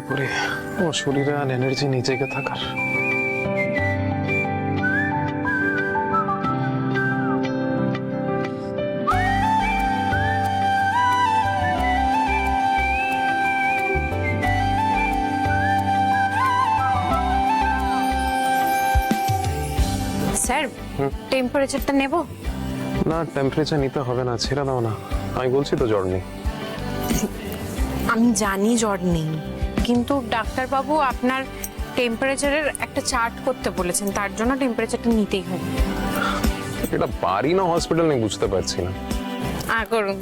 পড়ে ও শরীরে আর এনার্জি নেই জেগে থাকার। স্যার টেম্পারেচারটা নেব? না, টেম্পারেচার নিতে হবে না, ছেড়ে দাও না। আমি বলছি তো জ্বর নেই। আমি জানি জ্বর নেই, কিন্তু ডাক্তারবাবু আপনার টেম্পারেচারের একটা চার্ট করতে বলেছেন, তার জন্য টেম্পারেচারটা নিতেই হবে। এটা বাড়ি না হসপিটাল নেই বুঝতে পারছি না। করুন।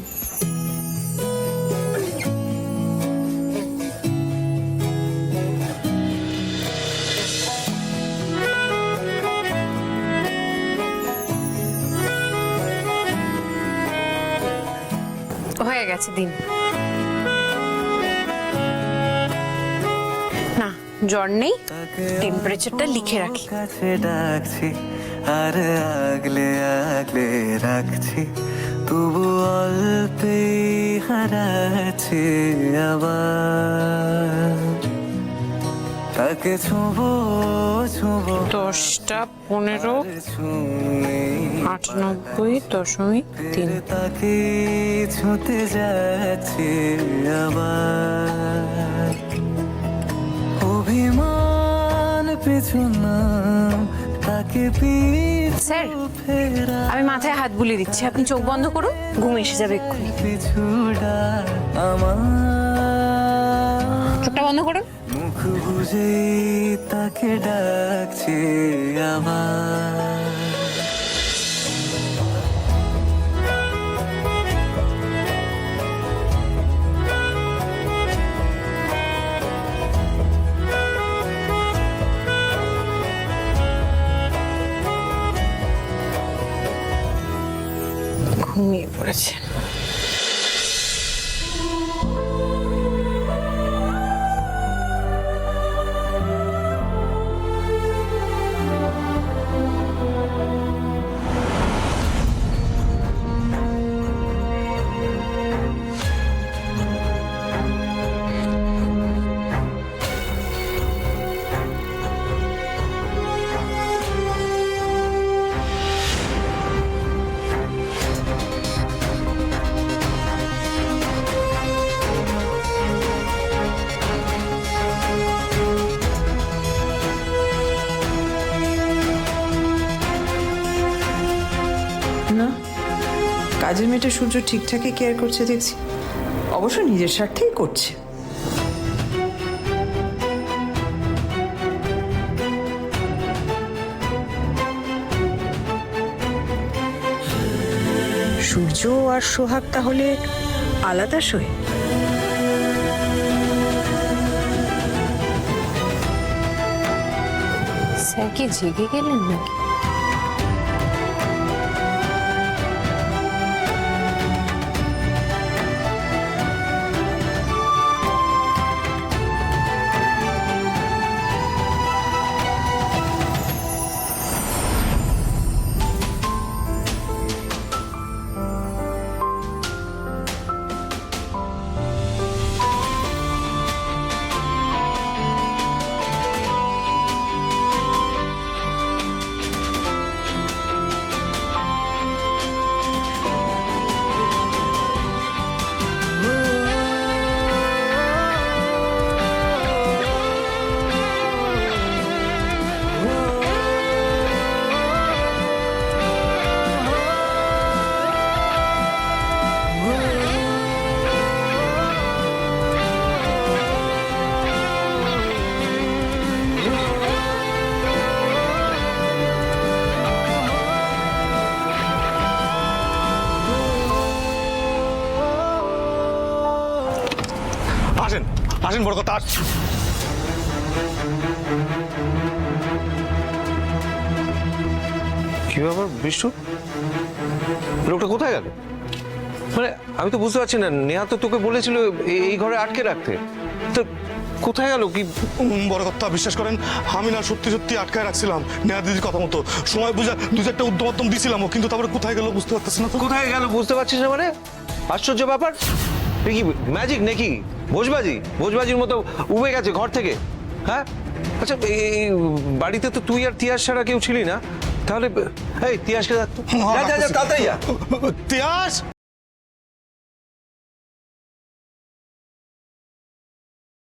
হয়ে গেছে দিন। না জ্বর নেই, টেম্পারেচারটা লিখে রাখি। কাছে ডাকছি আর আগলে আগলে রাখছি, তবু অল্পে হারাচ্ছি আবার। তাকে ছোঁবো ছোঁবো 10টা 15 98.3। তাকে ছুঁতে যাচ্ছে আবার। অভিমান পেছনাম তাকে স্যার আমি মাথায় হাত বুলিয়ে দিচ্ছি, আপনি চোখ বন্ধ করুন, ঘুম এসে যাবে এক্ষুনি। পিছুড়া আমার চোখটা বন্ধ করুন। মুখ বুঝে তাকে ডাকছে আবার। ঘুমিয়ে পড়েছে। না, কাজের মেয়েটা সূর্য ঠিকঠাকই কেয়ার করছে দেখছি, অবশ্য নিজের স্বার্থেই করছে। সূর্য আর সোহাগ তাহলে আলাদা সই? স্যার কি জেগে গেলেন নাকি? আসেন আসেন, বড় কথা। কি ব্যাপার বিষ্ণু, লোকটা কোথায় গেল? মানে আমি তো বুঝতে পারছি না, নেহা তো তোকে বলেছিল এই ঘরে আটকে রাখতে, তো কোথায় গেল? কি বড় কথা, বিশ্বাস করেন আমি না সত্যি সত্যি আটকায় রাখছিলাম নেহা দিদির কথা মতো, সময় বুঝা দু চারটা উদ্যম দিছিলাম, কিন্তু তারপরে কোথায় গেল বুঝতে পারতেছি না। কোথায় গেল বুঝতে পারছিস না মানে? আশ্চর্য ব্যাপার। এ কি ম্যাজিক নাকি? ভোজবাজির মতো উবে গেছে ঘর থেকে, হ্যাঁ? আচ্ছা এই বাড়িতে তো তুই আর তিয়াস ছাড়া কেউ ছিলি না, তাহলে এই তিয়াসকে ডাক তো। যা, যা, যা, তাড়াতাড়ি যা। তিয়াস